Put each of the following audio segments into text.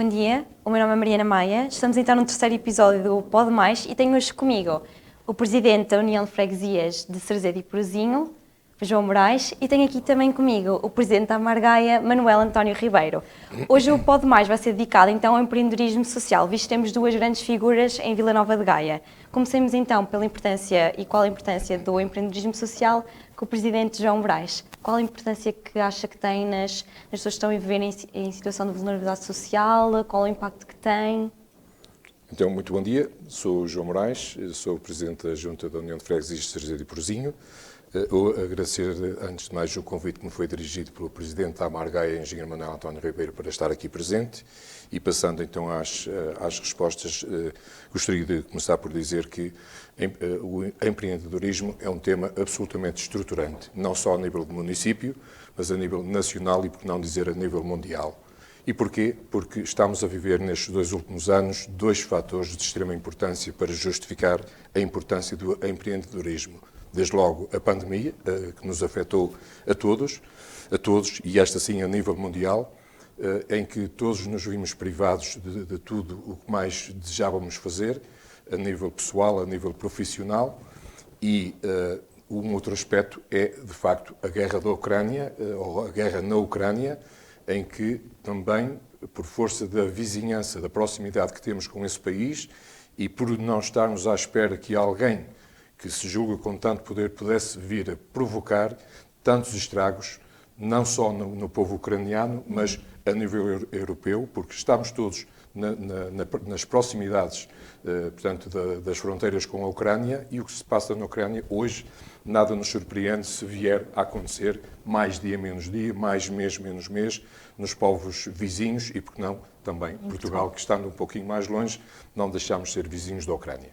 Bom dia, o meu nome é Mariana Maia, estamos então no terceiro episódio do Pode Mais e tenho hoje comigo o Presidente da União de Freguesias de Cerezedo e Porozinho, o João Moraes, e tenho aqui também comigo o Presidente da Amargaia, Manuel António Ribeiro. Hoje o Pode Mais vai ser dedicado então ao empreendedorismo social, visto que temos duas grandes figuras em Vila Nova de Gaia. Comecemos então pela importância e qual a importância do empreendedorismo social com o Presidente João Moraes. Qual a importância que acha que tem nas pessoas que estão a viver em situação de vulnerabilidade social? Qual o impacto que tem? Então, muito bom dia. Sou o João Moraes, sou o Presidente da Junta da União de Freguesias de Cerezedo e Porozinho. Agradecer, antes de mais, o convite que me foi dirigido pelo Presidente da Amargaia, Engenheiro Manuel António Ribeiro, para estar aqui presente. E passando então às respostas, gostaria de começar por dizer que o empreendedorismo é um tema absolutamente estruturante, não só a nível do município, mas a nível nacional e, por não dizer, a nível mundial. E porquê? Porque estamos a viver nestes 2 últimos anos 2 fatores de extrema importância para justificar a importância do empreendedorismo. Desde logo a pandemia, que nos afetou a todos, e esta sim a nível mundial, em que todos nos vimos privados de tudo o que mais desejávamos fazer, a nível pessoal, a nível profissional, e um outro aspecto é, de facto, a guerra da Ucrânia, ou a guerra na Ucrânia, em que também, por força da vizinhança, da proximidade que temos com esse país, e por não estarmos à espera que alguém que se julga com tanto poder pudesse vir a provocar tantos estragos, não só no povo ucraniano, mas a nível europeu, porque estamos todos nas proximidades, portanto, das fronteiras com a Ucrânia, e o que se passa na Ucrânia hoje nada nos surpreende se vier a acontecer mais dia menos dia, mais mês menos mês, nos povos vizinhos e, porque não, também Portugal, que estando um pouquinho mais longe, não deixamos de ser vizinhos da Ucrânia.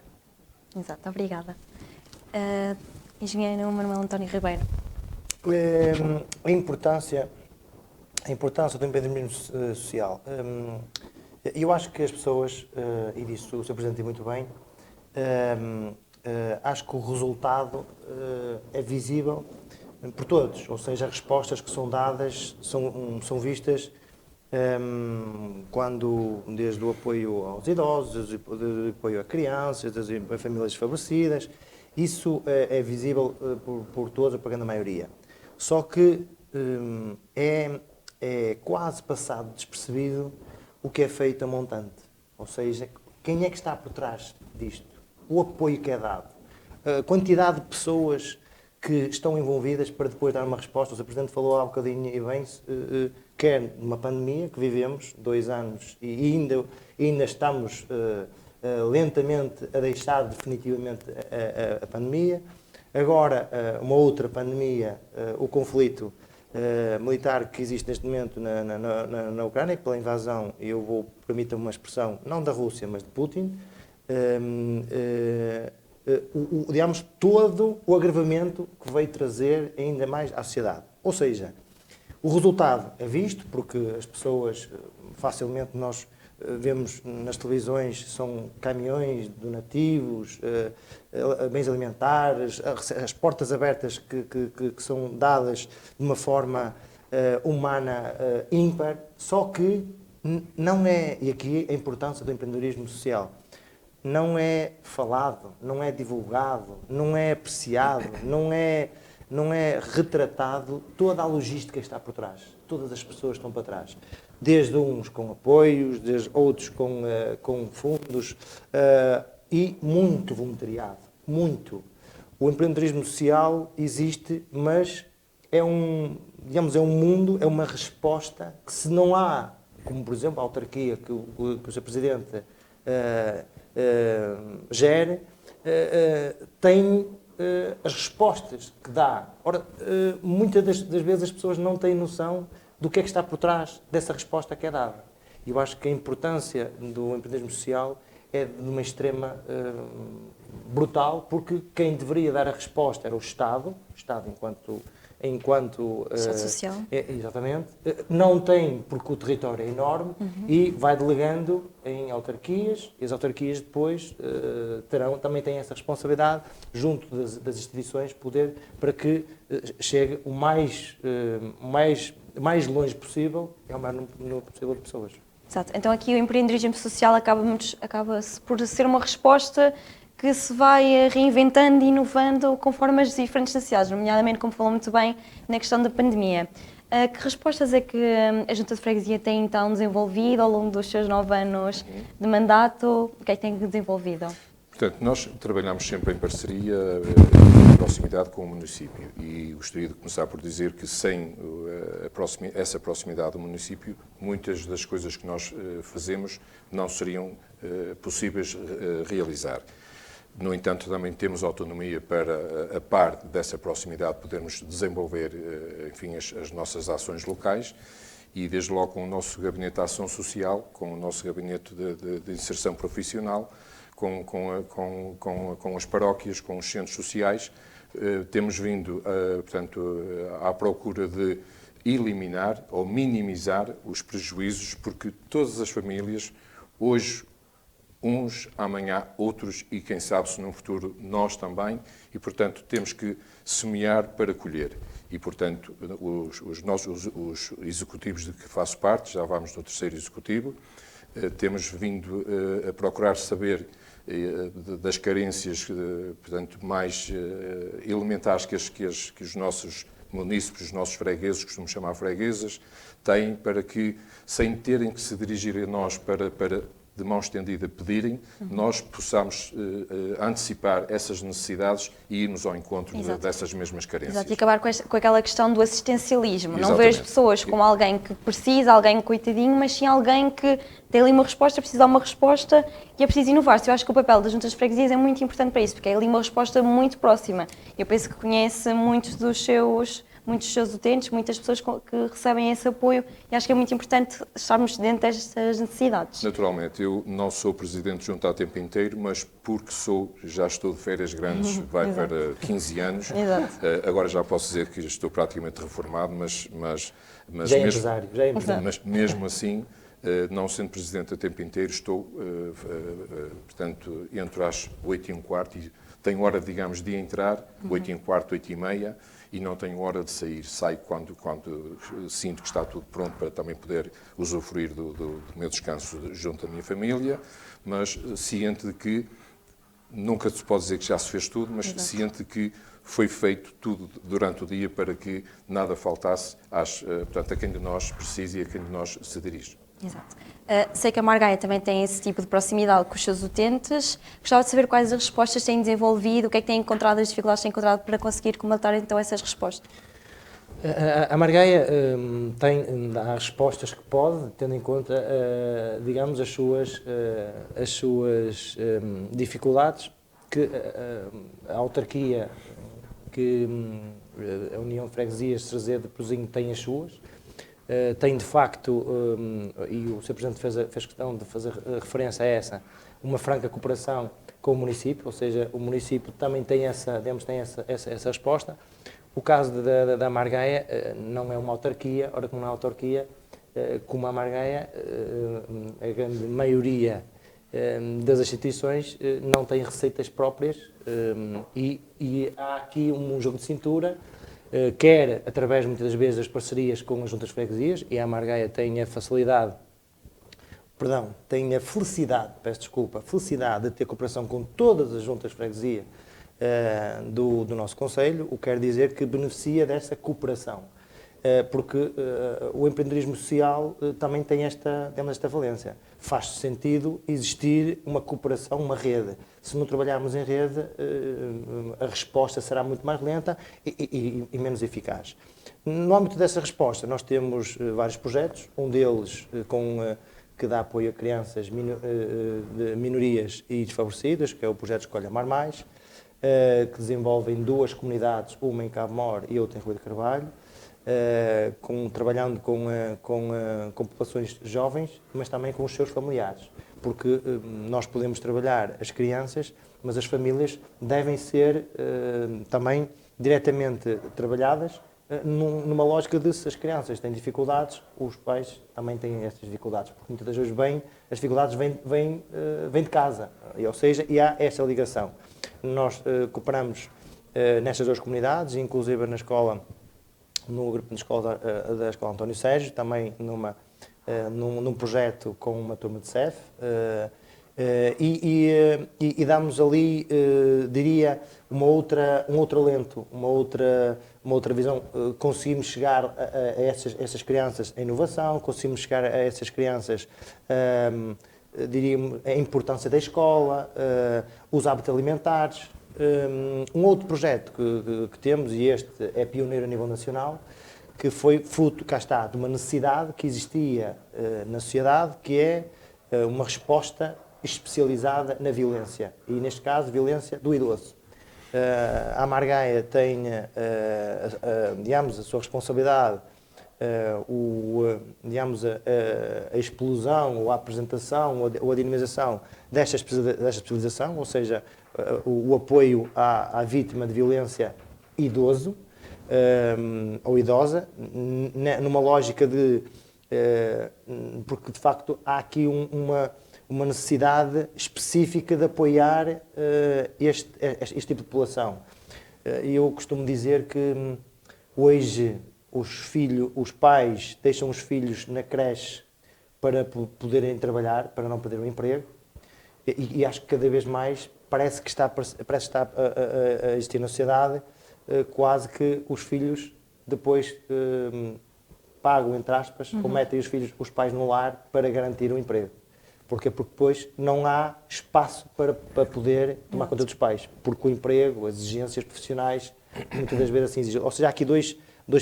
Exato, obrigada. Engenheiro Manuel António Ribeiro. A importância do empreendedorismo social. Eu acho que as pessoas, e disso o Sr. Presidente diz muito bem, acho que o resultado é visível por todos, ou seja, as respostas que são dadas são vistas quando, desde o apoio aos idosos, o apoio a crianças, a famílias desfavorecidas, isso é visível por todos, a grande maioria. Só que é quase passado despercebido o que é feito a montante. Ou seja, quem é que está por trás disto? O apoio que é dado. A quantidade de pessoas que estão envolvidas para depois dar uma resposta. O Sr. Presidente falou há um bocadinho e bem, quer numa pandemia que vivemos, 2 anos, e ainda estamos lentamente a deixar definitivamente a pandemia. Agora, uma outra pandemia, o conflito militar que existe neste momento na Ucrânia, pela invasão, eu vou permitir uma expressão, não da Rússia, mas de Putin, digamos, todo o agravamento que veio trazer ainda mais à sociedade. Ou seja, o resultado é visto, porque as pessoas, facilmente nós vemos nas televisões, são caminhões donativos, bens alimentares, as portas abertas que são dadas de uma forma humana ímpar, só que não é, e aqui a importância do empreendedorismo social, não é falado, não é divulgado, não é apreciado, não é retratado toda a logística que está por trás, todas as pessoas que estão para trás. Desde uns com apoios, desde outros com fundos e muito voluntariado, muito. O empreendedorismo social existe, mas é um mundo, é uma resposta que se não há, como por exemplo a autarquia que o Sr. Presidente gere, tem as respostas que dá. Ora, muitas das vezes as pessoas não têm noção do que é que está por trás dessa resposta que é dada. E eu acho que a importância do empreendedorismo social é de uma extrema brutal, porque quem deveria dar a resposta era o Estado enquanto Estado social. Exatamente, não tem, porque o território é enorme, e vai delegando em autarquias, e as autarquias depois também têm essa responsabilidade, junto das instituições, para que chegue o mais longe possível, é o maior número possível de pessoas. Exato. Então aqui o empreendedorismo social acaba-se por ser uma resposta que se vai reinventando e inovando conforme as diferentes necessidades, nomeadamente, como falou muito bem, na questão da pandemia. Que respostas é que a Junta de Freguesia tem então desenvolvido ao longo dos seus 9 anos de mandato? O que é que tem desenvolvido? Portanto, nós trabalhamos sempre em parceria, em proximidade com o município e gostaria de começar por dizer que sem essa proximidade do município, muitas das coisas que nós fazemos não seriam possíveis realizar. No entanto, também temos autonomia para, a par dessa proximidade, podermos desenvolver, enfim, as nossas ações locais e, desde logo, com o nosso gabinete de ação social, com o nosso gabinete de inserção profissional, com as paróquias, com os centros sociais, temos vindo, portanto, à procura de eliminar ou minimizar os prejuízos, porque todas as famílias, hoje, uns, amanhã outros e, quem sabe, se no futuro, nós também, e, portanto, temos que semear para colher. E, portanto, os executivos de que faço parte, já vamos no terceiro executivo, temos vindo a procurar saber das carências, portanto, mais elementares que os nossos munícipes, os nossos fregueses, costumamos chamar freguesas, têm, para que, sem terem que se dirigir a nós para de mão estendida pedirem, nós possamos antecipar essas necessidades e irmos ao encontro dessas mesmas carências. Exato, e acabar com aquela questão do assistencialismo. Exatamente. Não ver as pessoas como alguém que precisa, alguém coitadinho, mas sim alguém que tem ali uma resposta, precisa de uma resposta e é preciso inovar-se. Eu acho que o papel das juntas de freguesias é muito importante para isso, porque é ali uma resposta muito próxima. Eu penso que conhece muitos dos seus utentes, muitas pessoas que recebem esse apoio e acho que é muito importante estarmos dentro destas necessidades. Naturalmente, eu não sou presidente de junta a tempo inteiro, mas porque já estou de férias grandes, vai para 15 anos. Exato. Agora já posso dizer que estou praticamente reformado, mas já é empresário. Mas mesmo assim, não sendo presidente a tempo inteiro, estou, portanto, entro às 8h15 e tenho hora, digamos, de entrar, 8h15, 8h30, e não tenho hora de sair. Saio quando sinto que está tudo pronto para também poder usufruir do meu descanso junto à minha família, mas ciente de que nunca se pode dizer que já se fez tudo, mas ciente de que foi feito tudo durante o dia para que nada faltasse portanto, a quem de nós precisa e a quem de nós se dirige. Exato. Sei que a Margaia também tem esse tipo de proximidade com os seus utentes. Gostava de saber quais as respostas têm desenvolvido, o que é que têm encontrado, as dificuldades que têm encontrado para conseguir comatar então essas respostas. A Margaia dá respostas que pode, tendo em conta, digamos, as suas dificuldades, que a autarquia, que a União de Freguesias de Cerzé de Pozinho tem as suas. Tem de facto, e o Sr. Presidente fez questão de fazer referência a essa, uma franca cooperação com o município, ou seja, o município também tem essa resposta. O caso da Margaia não é uma autarquia, ora como não é autarquia, como a Margaia, a grande maioria das instituições não tem receitas próprias e há aqui um jogo de cintura, quer através, muitas das vezes, das parcerias com as juntas de freguesias, e a Margaia tem a felicidade de ter cooperação com todas as juntas de freguesia do nosso concelho, o que quer dizer que beneficia dessa cooperação, porque o empreendedorismo social também tem esta valência. Faz sentido existir uma cooperação, uma rede. Se não trabalharmos em rede, a resposta será muito mais lenta e menos eficaz. No âmbito dessa resposta, nós temos vários projetos, um deles que dá apoio a crianças de minorias e desfavorecidas, que é o projeto Escolha Amar Mais, que desenvolvem 2 comunidades, uma em Cabo Mor e outra em Rui de Carvalho, trabalhando com populações jovens, mas também com os seus familiares, porque nós podemos trabalhar as crianças, mas as famílias devem ser também diretamente trabalhadas numa lógica de, se as crianças têm dificuldades, os pais também têm estas dificuldades, porque muitas das vezes as dificuldades vêm de casa, ou seja, e há esta ligação. Nós cooperamos nestas 2 comunidades, inclusive no grupo de escola da Escola António Sérgio, também numa num projeto com uma turma de CEF, e damos ali, diria, um outro alento, uma outra visão. Conseguimos chegar a essas crianças a inovação, conseguimos chegar a essas crianças, diríamos, a importância da escola, os hábitos alimentares. Um outro projeto que temos, e este é pioneiro a nível nacional, que foi fruto, cá está, de uma necessidade que existia na sociedade, que é uma resposta especializada na violência, e neste caso, violência do idoso. A Margaia tem, digamos, a sua responsabilidade, digamos, a explosão, ou a apresentação, ou a dinamização desta especialização, ou seja, o apoio à vítima de violência idoso, ou idosa, numa lógica de... porque, de facto, há aqui uma necessidade específica de apoiar este tipo de população. E eu costumo dizer que hoje os pais deixam os filhos na creche para poderem trabalhar, para não perder o emprego, e acho que cada vez mais parece que está a existir na sociedade quase que os filhos depois pagam, entre aspas, ou metem os pais no lar para garantir o emprego. Porquê? Porque depois não há espaço para poder tomar conta dos pais, porque o emprego, as exigências profissionais, muitas das vezes assim exigem. Ou seja, há aqui dois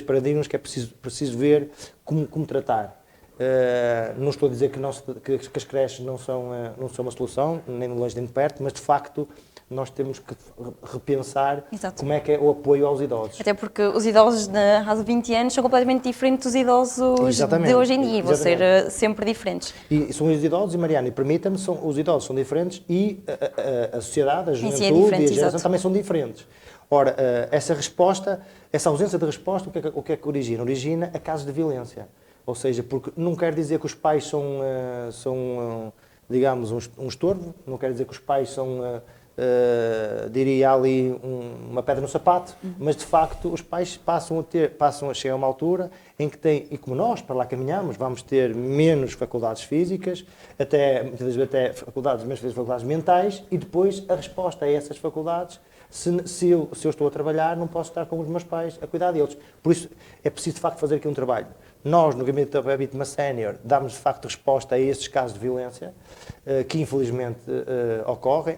paradigmas que é preciso ver como tratar. Não estou a dizer que as creches não são uma solução, nem de longe nem de perto, mas de facto nós temos que repensar como é que é o apoio aos idosos. Até porque os idosos há 20 anos são completamente diferentes dos idosos de hoje em dia, vão ser sempre diferentes. E são os idosos, e Mariana, permita-me, os idosos são diferentes e a sociedade, a juventude e a geração também são diferentes. Ora, essa ausência de resposta, o que é que origina? Origina a casos de violência. Ou seja, porque não quer dizer que os pais são digamos, um estorvo, não quer dizer que os pais são... diria ali uma pedra no sapato, mas de facto os pais passam a chegar a uma altura em que têm, e como nós para lá caminhamos, vamos ter menos faculdades físicas, muitas vezes até faculdades mentais, e depois a resposta a essas faculdades, se eu estou a trabalhar, não posso estar com os meus pais a cuidar deles. Por isso é preciso de facto fazer aqui um trabalho. Nós, no Gabinete da Vítima Sénior, damos de facto resposta a esses casos de violência, que infelizmente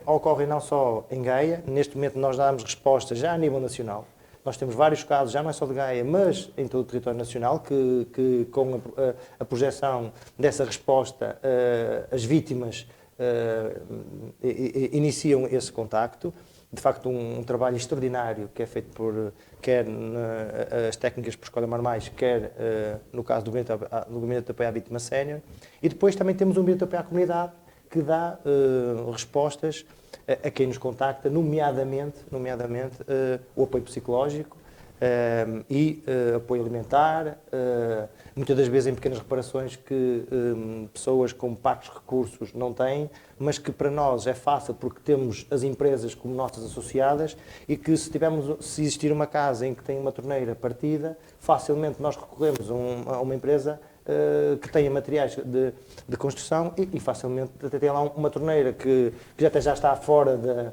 ocorrem não só em Gaia. Neste momento nós damos resposta já a nível nacional. Nós temos vários casos, já não é só de Gaia, mas em todo o território nacional, que com a projeção dessa resposta, as vítimas iniciam esse contacto. De facto, um trabalho extraordinário que é feito quer as técnicas por escolha normais, quer no caso do Gabinete de Apoio à Vítima Sénior. E depois também temos um Gabinete de Apoio à Comunidade que dá respostas a quem nos contacta, nomeadamente o apoio psicológico e apoio alimentar, muitas das vezes em pequenas reparações que pessoas com parcos recursos não têm, mas que para nós é fácil porque temos as empresas como nossas associadas, e que se existir uma casa em que tem uma torneira partida, facilmente nós recorremos a uma empresa que tenha materiais de construção e facilmente até tem lá uma torneira que já está fora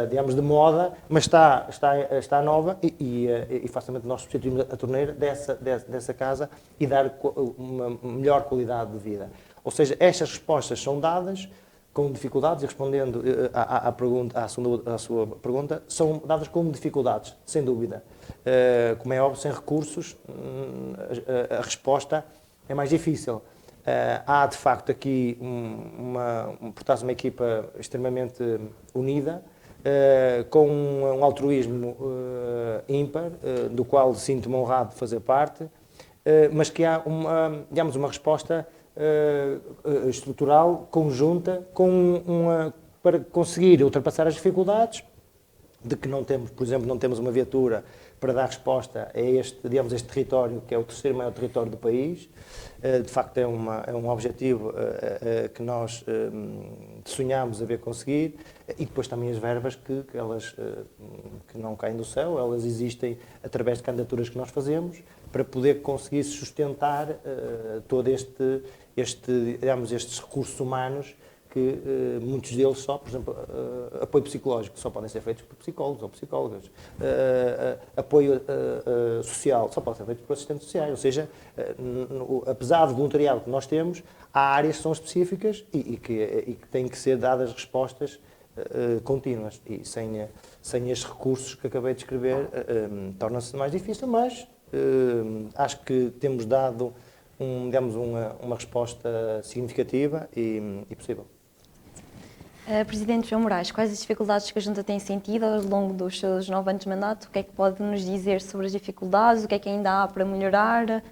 digamos, de moda, mas está nova, e facilmente nós substituímos a torneira dessa casa e dar uma melhor qualidade de vida. Ou seja, estas respostas são dadas com dificuldades, e respondendo à sua pergunta, são dadas com dificuldades, sem dúvida. Como é óbvio, sem recursos, a resposta é mais difícil. Há, de facto, aqui portanto, uma equipa extremamente unida, com um altruísmo ímpar, do qual sinto-me honrado de fazer parte, mas que há uma resposta estrutural, conjunta, para conseguir ultrapassar as dificuldades de que não temos, por exemplo, uma viatura para dar resposta a este, digamos, este território, que é o terceiro maior território do país. De facto, é um objetivo que nós sonhamos a ver conseguir, e depois também as verbas que elas que não caem do céu, elas existem através de candidaturas que nós fazemos para poder conseguir sustentar todo digamos, estes recursos humanos que muitos deles só, por exemplo, apoio psicológico, só podem ser feitos por psicólogos ou psicólogas, apoio social, só pode ser feito por assistentes sociais, ou seja, apesar do voluntariado que nós temos, há áreas que são específicas e que têm que ser dadas respostas contínuas, e sem estes recursos que acabei de descrever, torna-se mais difícil, mas acho que temos dado digamos, uma resposta significativa e possível. Presidente João Moraes, quais as dificuldades que a Junta tem sentido ao longo dos seus 9 anos de mandato? O que é que pode nos dizer sobre as dificuldades? O que é que ainda há para melhorar?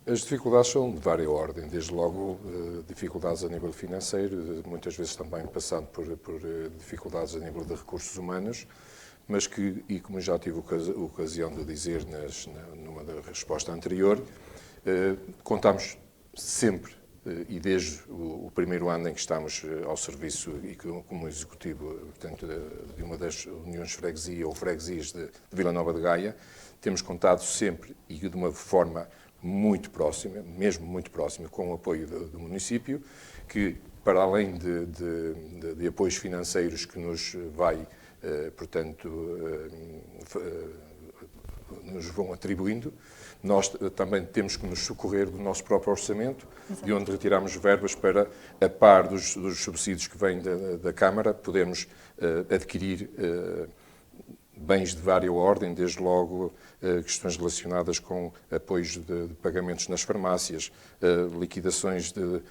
As dificuldades são de várias ordens, desde logo dificuldades a nível financeiro, muitas vezes também passando por dificuldades a nível de recursos humanos, mas que, e como já tive ocasião de dizer numa resposta anterior, contamos sempre, e desde o primeiro ano em que estamos ao serviço e como executivo, portanto, de uma das uniões de freguesia ou freguesias de Vila Nova de Gaia, temos contado sempre e de uma forma muito próxima, mesmo muito próxima, com o apoio do município, que para além de apoios financeiros que nos vai, portanto, nos vão atribuindo, nós também temos que nos socorrer do nosso próprio orçamento, de onde retiramos verbas para, a par dos subsídios que vêm da Câmara, podermos adquirir bens de várias ordem, desde logo questões relacionadas com apoios de pagamentos nas farmácias, liquidações de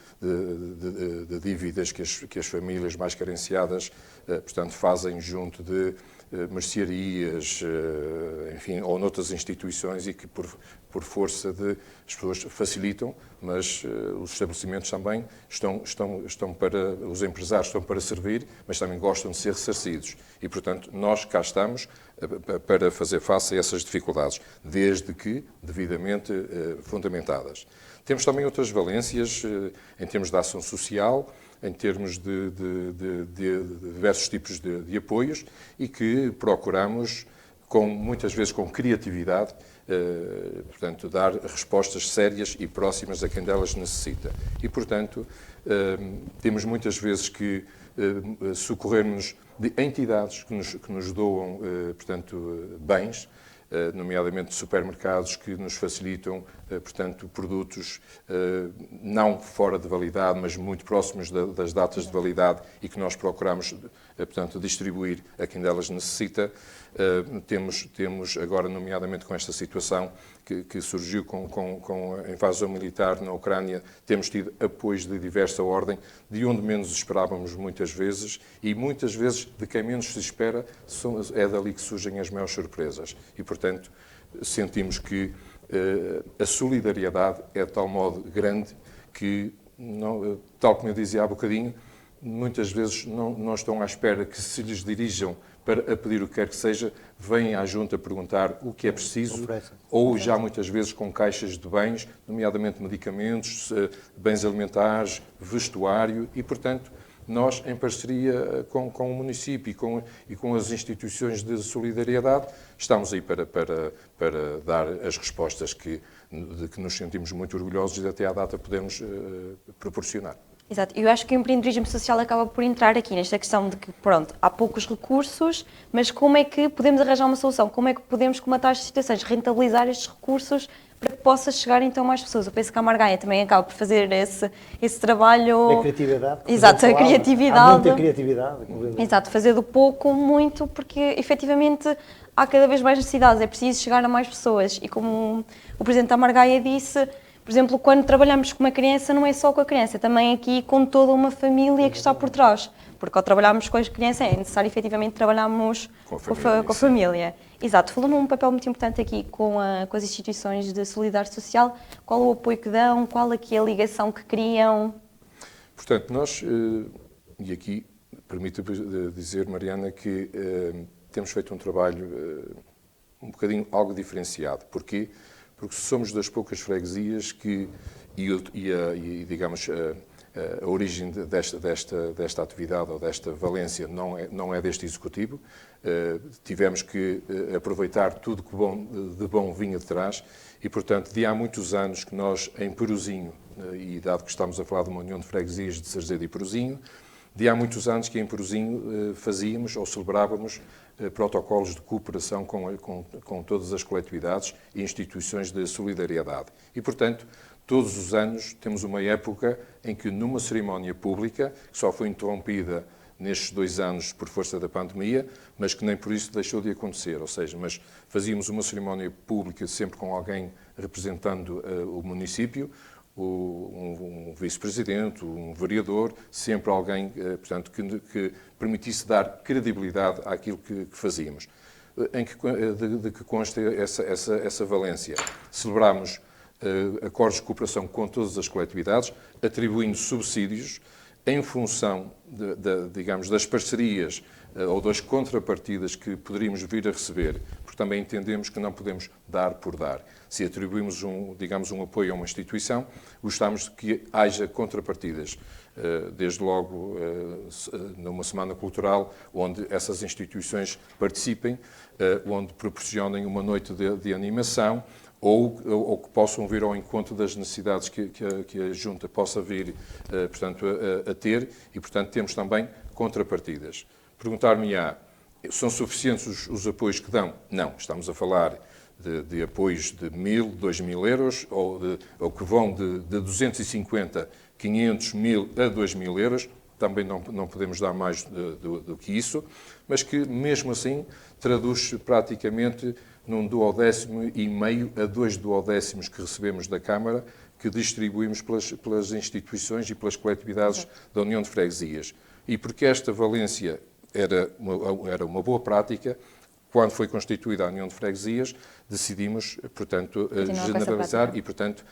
dívidas que as famílias mais carenciadas, portanto, fazem junto de mercearias, enfim, ou noutras instituições, e que por força as pessoas facilitam, mas os estabelecimentos também estão para, os empresários estão para servir, mas também gostam de ser ressarcidos. E, portanto, nós cá estamos para fazer face a essas dificuldades, desde que devidamente fundamentadas. Temos também outras valências em termos de ação social, em termos de diversos tipos de apoios, e que procuramos, muitas vezes com criatividade, portanto, dar respostas sérias e próximas a quem delas necessita. E, portanto, temos muitas vezes que socorrermos de entidades que nos doam, portanto, bens, nomeadamente supermercados que nos facilitam, portanto, produtos não fora de validade, mas muito próximos das datas de validade, e que nós procuramos, portanto, distribuir a quem delas necessita. Temos agora, nomeadamente com esta situação que surgiu com a invasão militar na Ucrânia, temos tido apoios de diversa ordem, de onde menos esperávamos muitas vezes, e muitas vezes de quem menos se espera, é dali que surgem as maiores surpresas. E, portanto, sentimos que a solidariedade é de tal modo grande que, tal como eu dizia há bocadinho, muitas vezes não estão à espera que se lhes dirijam para pedir o que quer que seja, vêm à Junta perguntar o que é preciso, ou já muitas vezes com caixas de bens, nomeadamente medicamentos, bens alimentares, vestuário, e, portanto, nós, em parceria com o município e com as instituições de solidariedade, estamos aí para dar as respostas de que nos sentimos muito orgulhosos e até à data podemos proporcionar. Exato, eu acho que o empreendedorismo social acaba por entrar aqui nesta questão de que, pronto, há poucos recursos, mas como é que podemos arranjar uma solução? Como é que podemos comatar estas situações, rentabilizar estes recursos para que possa chegar então a mais pessoas? Eu penso que a Margaia também acaba por fazer esse trabalho... A criatividade. Exato, a criatividade. Há muita criatividade. Exato, fazer do pouco muito, porque efetivamente há cada vez mais necessidades, é preciso chegar a mais pessoas. E como o Presidente da Margaia disse... Por exemplo, quando trabalhamos com uma criança, não é só com a criança, também aqui com toda uma família que está por trás. Porque ao trabalharmos com a criança é necessário efetivamente trabalharmos com a família. Exato, falou num papel muito importante aqui com as instituições de solidariedade social. Qual o apoio que dão, qual aqui a ligação que criam? Portanto, nós, e aqui permito dizer, Mariana, que temos feito um trabalho um bocadinho algo diferenciado. Porquê? Porque somos das poucas freguesias que, digamos, a origem desta atividade ou desta valência não é deste Executivo. Tivemos que aproveitar tudo que de bom vinha de trás e, portanto, de há muitos anos que nós, em Peruzinho, e dado que estamos a falar de uma União de Freguesias de Sarzedo e Peruzinho, de há muitos anos que em Peruzinho fazíamos ou celebrávamos protocolos de cooperação com todas as coletividades e instituições de solidariedade. E, portanto, todos os anos temos uma época em que, numa cerimónia pública, que só foi interrompida nestes 2 anos por força da pandemia, mas que nem por isso deixou de acontecer. Ou seja, mas fazíamos uma cerimónia pública sempre com alguém representando o município, um vice-presidente, um vereador, sempre alguém, portanto, que permitisse dar credibilidade àquilo que fazíamos. De que consta essa valência? Celebramos acordos de cooperação com todas as coletividades, atribuindo subsídios em função, digamos, das parcerias ou das contrapartidas que poderíamos vir a receber, porque também entendemos que não podemos dar por dar. Se atribuímos digamos, um apoio a uma instituição, gostamos que haja contrapartidas, desde logo numa semana cultural, onde essas instituições participem, onde proporcionem uma noite de animação, ou que possam vir ao encontro das necessidades que a Junta possa vir, portanto, a ter, e, portanto, temos também contrapartidas. Perguntar-me-á, são suficientes os apoios que dão? Não, estamos a falar de apoios de 1.000, 2.000 euros, ou que vão de 250, 500, 1.000 a 2.000 euros, também não podemos dar mais do que isso, mas que, mesmo assim, traduz praticamente num 1/12 a 2/12 que recebemos da Câmara, que distribuímos pelas instituições e pelas coletividades da União de Freguesias. E porque esta valência era uma boa prática, quando foi constituída a União de Freguesias, decidimos, portanto, generalizar e, portanto,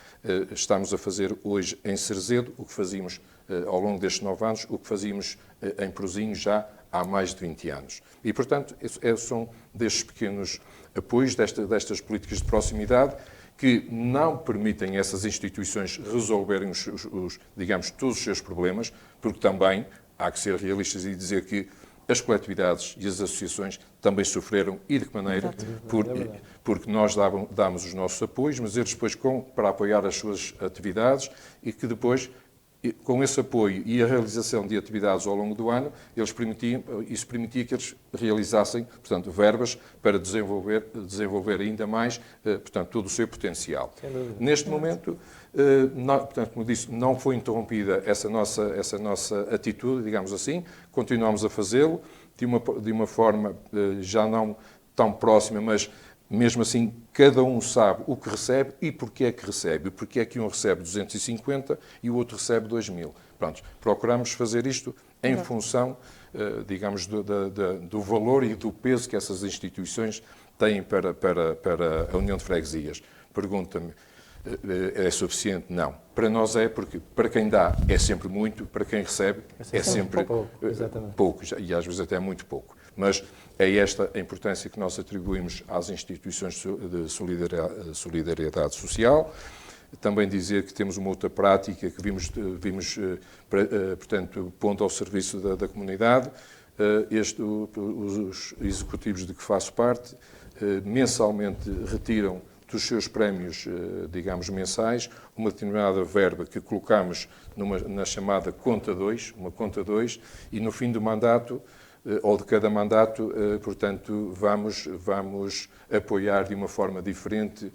estamos a fazer hoje em Sarzedo o que fazíamos ao longo destes 9 anos, o que fazíamos em Peruzinho já há mais de 20 anos. E, portanto, são destes pequenos apoios, destas políticas de proximidade, que não permitem essas instituições resolverem digamos, todos os seus problemas, porque também há que ser realistas e dizer que as coletividades e as associações também sofreram, e de que maneira? Porque nós damos os nossos apoios, mas eles depois, para apoiar as suas atividades, e que depois, com esse apoio e a realização de atividades ao longo do ano, isso permitia que eles realizassem, portanto, verbas para desenvolver ainda mais, portanto, todo o seu potencial. Neste momento, portanto, como disse, não foi interrompida essa nossa atitude, digamos assim, continuamos a fazê-lo de uma forma já não tão próxima, mas mesmo assim, cada um sabe o que recebe e porque é que recebe. Porque é que um recebe 250 e o outro recebe 2.000. Pronto, procuramos fazer isto em função, digamos, do valor e do peso que essas instituições têm para a União de Freguesias. Pergunta-me, é suficiente? Não. Para nós porque para quem dá é sempre muito, para quem recebe é sempre pouco, e às vezes até muito pouco. Mas é esta a importância que nós atribuímos às instituições de solidariedade social. Também dizer que temos uma outra prática que vimos portanto, pondo ao serviço da comunidade. Os executivos de que faço parte mensalmente retiram dos seus prémios, digamos, mensais, uma determinada verba que colocamos na chamada conta 2, uma conta 2, e no fim do mandato, ou de cada mandato, portanto, vamos apoiar de uma forma diferente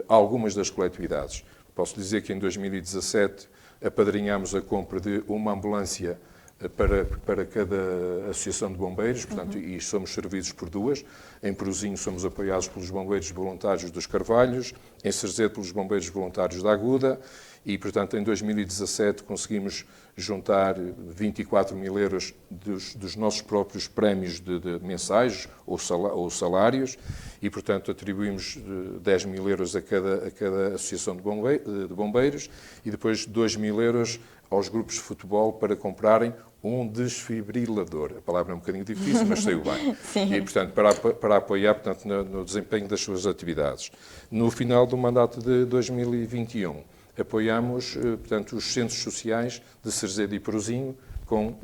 algumas das coletividades. Posso dizer que em 2017 apadrinhámos a compra de uma ambulância para cada associação de bombeiros, portanto, e somos servidos por 2. Em Peruzinho somos apoiados pelos bombeiros voluntários dos Carvalhos, em Sarzedo pelos bombeiros voluntários da Aguda, e, portanto, em 2017 conseguimos juntar 24.000 euros dos nossos próprios prémios de mensais ou salários, e, portanto, atribuímos 10.000 euros a cada associação de bombeiros, e depois 2.000 euros aos grupos de futebol para comprarem um desfibrilador. A palavra é um bocadinho difícil, mas saiu bem. Sim. E, portanto, para apoiar portanto, no desempenho das suas atividades. No final do mandato de 2021, apoiamos portanto, os centros sociais de Cerzede e Porosinho, com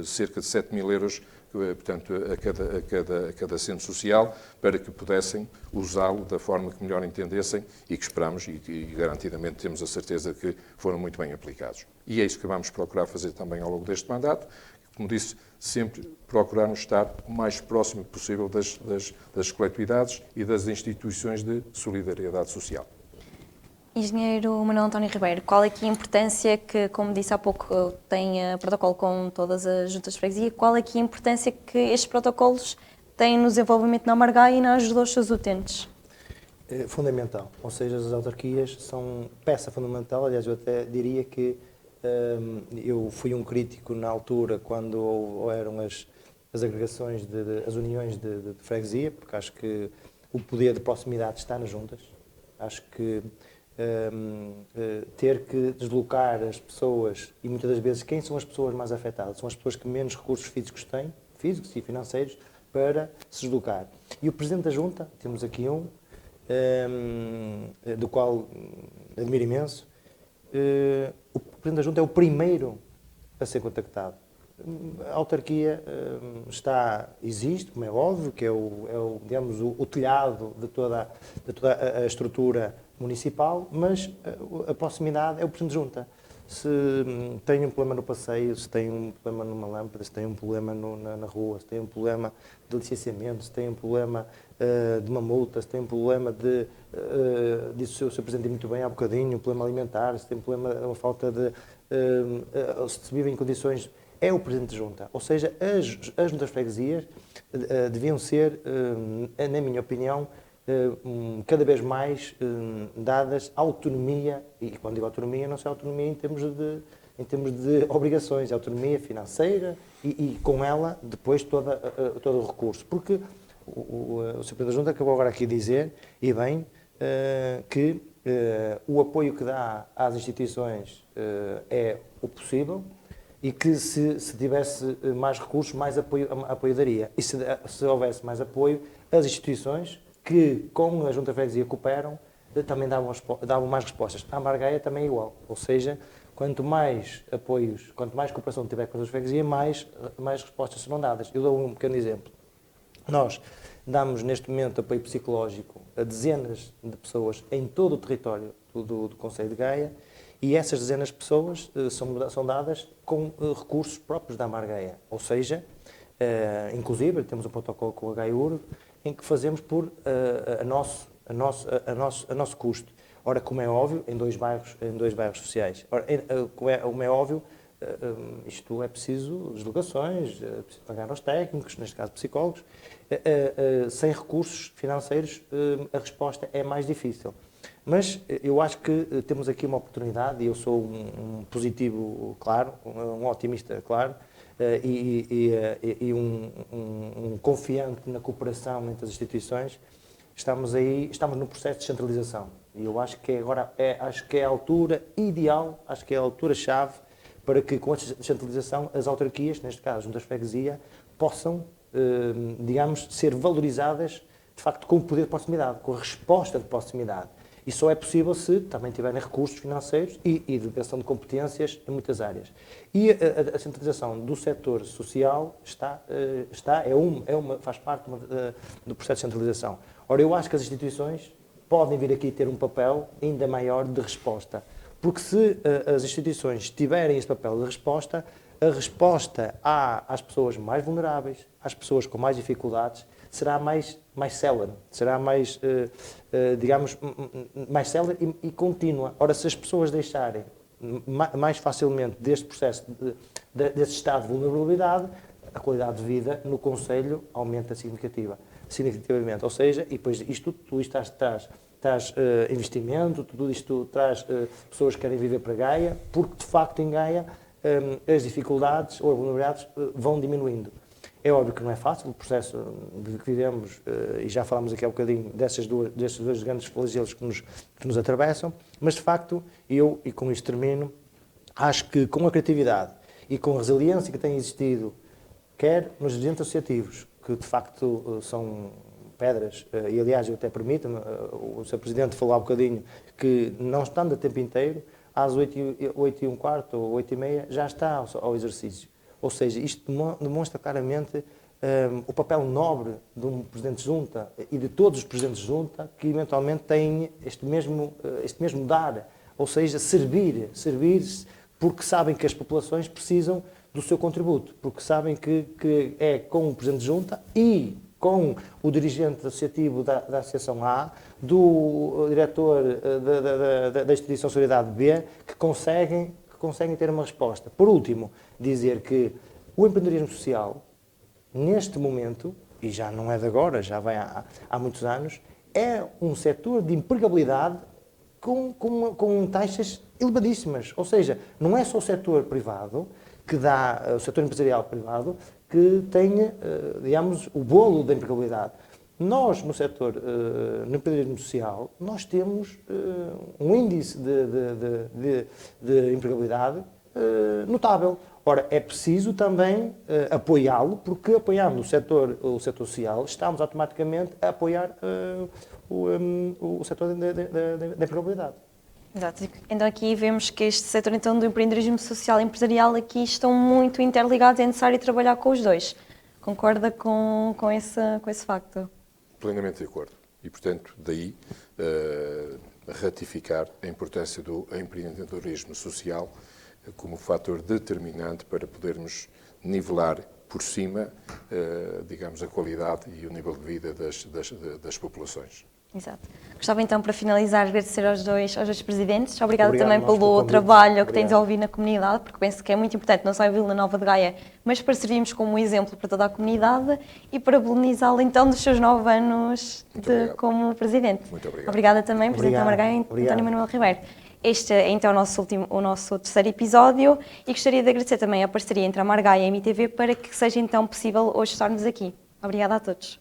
cerca de 7.000 euros portanto, a cada centro social, para que pudessem usá-lo da forma que melhor entendessem e que esperamos e garantidamente temos a certeza que foram muito bem aplicados. E é isso que vamos procurar fazer também ao longo deste mandato. Como disse, sempre procurarmos estar o mais próximo possível das coletividades e das instituições de solidariedade social. Engenheiro Manuel António Ribeiro, qual é que a importância que, como disse há pouco, tem protocolo com todas as juntas de freguesia, qual é que a importância que estes protocolos têm no desenvolvimento na Margaia e na ajuda aos seus utentes? É fundamental, ou seja, as autarquias são peça fundamental. Aliás, eu até diria que eu fui um crítico na altura quando eram as agregações, as uniões de freguesia, porque acho que o poder de proximidade está nas juntas. Acho que ter que deslocar as pessoas, e muitas das vezes quem são as pessoas mais afetadas? São as pessoas que menos recursos físicos têm, físicos e financeiros, para se deslocar. E o Presidente da Junta, temos aqui do qual admiro imenso, o Presidente da Junta é o primeiro a ser contactado. A autarquia existe, como é óbvio, que digamos, o telhado de toda a estrutura municipal, mas a proximidade é o Presidente de Junta. Se tem um problema no passeio, se tem um problema numa lâmpada, se tem um problema na rua, se tem um problema de licenciamento, se tem um problema de uma multa, se tem um problema disse o Sr. Presidente muito bem há bocadinho, um problema alimentar, se tem um problema, uma falta de... se vive em condições... É o Presidente de Junta. Ou seja, as juntas de freguesias deviam ser, na minha opinião, cada vez mais dadas autonomia, e quando digo autonomia, não é autonomia em termos de obrigações, é autonomia financeira e com ela depois todo o recurso. Porque o Sr. Presidente da Junta acabou agora aqui de dizer, e bem, que o apoio que dá às instituições é o possível, e que se tivesse mais recursos, mais apoio daria. E se houvesse mais apoio, as instituições que com a Junta de Freguesia cooperam, também davam mais respostas. A Margaia também é igual. Ou seja, quanto mais apoios, quanto mais cooperação tiver com a Junta de Freguesia, mais respostas serão dadas. Eu dou um pequeno exemplo. Nós damos neste momento apoio psicológico a dezenas de pessoas em todo o território do Concelho de Gaia, e essas dezenas de pessoas são dadas com recursos próprios da Margaia. Ou seja, inclusive, temos um protocolo com a GAIUR em que fazemos por a nosso custo. Ora, como é óbvio, em dois bairros sociais. Ora, como é óbvio, isto é preciso deslocações, é preciso pagar aos técnicos, neste caso psicólogos. Sem recursos financeiros, a resposta é mais difícil. Mas eu acho que temos aqui uma oportunidade, e eu sou um positivo claro, um otimista claro, e um confiante na cooperação entre as instituições. Estamos no processo de descentralização. E eu acho que acho que é a altura ideal, acho que é a altura-chave para que, com a descentralização, as autarquias, neste caso, juntas de freguesia, possam, digamos, ser valorizadas, de facto, com o poder de proximidade, com a resposta de proximidade. E só é possível se também tiverem recursos financeiros e delegação de competências em muitas áreas. E a centralização do setor social faz parte do processo de centralização. Ora, eu acho que as instituições podem vir aqui ter um papel ainda maior de resposta. Porque se as instituições tiverem esse papel de resposta, a resposta às pessoas mais vulneráveis, às pessoas com mais dificuldades, será mais célere, será mais, digamos, mais célere e contínua. Ora, se as pessoas deixarem mais facilmente deste processo, desse estado de vulnerabilidade, a qualidade de vida no concelho aumenta significativamente. Ou seja, e depois tudo isto traz investimento, tudo isto traz pessoas que querem viver para Gaia, porque de facto em Gaia as dificuldades ou as vulnerabilidades vão diminuindo. É óbvio que não é fácil, o processo que vivemos, e já falámos aqui há um bocadinho destes dois grandes flagelos que nos atravessam, mas de facto, e com isto termino, acho que com a criatividade e com a resiliência que tem existido, quer nos agentes associativos, que de facto são pedras, e aliás eu até permito-me, o Sr. Presidente falou há bocadinho, que não estando a tempo inteiro, às 8h15 ou 8h30 já está ao exercício. Ou seja, isto demonstra claramente o papel nobre de um Presidente de Junta e de todos os Presidentes de Junta que eventualmente têm este mesmo dar, ou seja, servir-se porque sabem que as populações precisam do seu contributo, porque sabem que é com o Presidente de Junta e com o dirigente associativo da Associação A, do diretor da Instituição Solidariedade B, que conseguem ter uma resposta. Por último, dizer que o empreendedorismo social, neste momento, e já não é de agora, já vai há muitos anos, é um setor de empregabilidade com taxas elevadíssimas. Ou seja, não é só o setor privado, o setor empresarial privado, que tem, digamos, o bolo da empregabilidade. Nós, no setor, no empreendedorismo social, nós temos um índice de empregabilidade notável. Ora, é preciso também apoiá-lo, porque apoiando o setor social, estamos automaticamente a apoiar o setor da empregabilidade. Exato. Então aqui vemos que este setor então, do empreendedorismo social e empresarial aqui estão muito interligados, é necessário trabalhar com os dois. Concorda com esse facto? Plenamente de acordo. E, portanto, daí ratificar a importância do empreendedorismo social como fator determinante para podermos nivelar por cima, digamos, a qualidade e o nível de vida das populações. Exato. Gostava então, para finalizar, agradecer aos dois presidentes. Obrigada Obrigado também pelo convite. trabalho que têm desenvolvido na comunidade, porque penso que é muito importante, não só em Vila Nova de Gaia, mas para servirmos como exemplo para toda a comunidade e para belenizá-lo então dos seus 9 anos como presidente. Muito obrigado. Obrigada também, Presidente da Margaia, António Manuel Ribeiro. Este é então o nosso terceiro episódio e gostaria de agradecer também a parceria entre a Margaia e a MTV para que seja então possível hoje estarmos aqui. Obrigada a todos.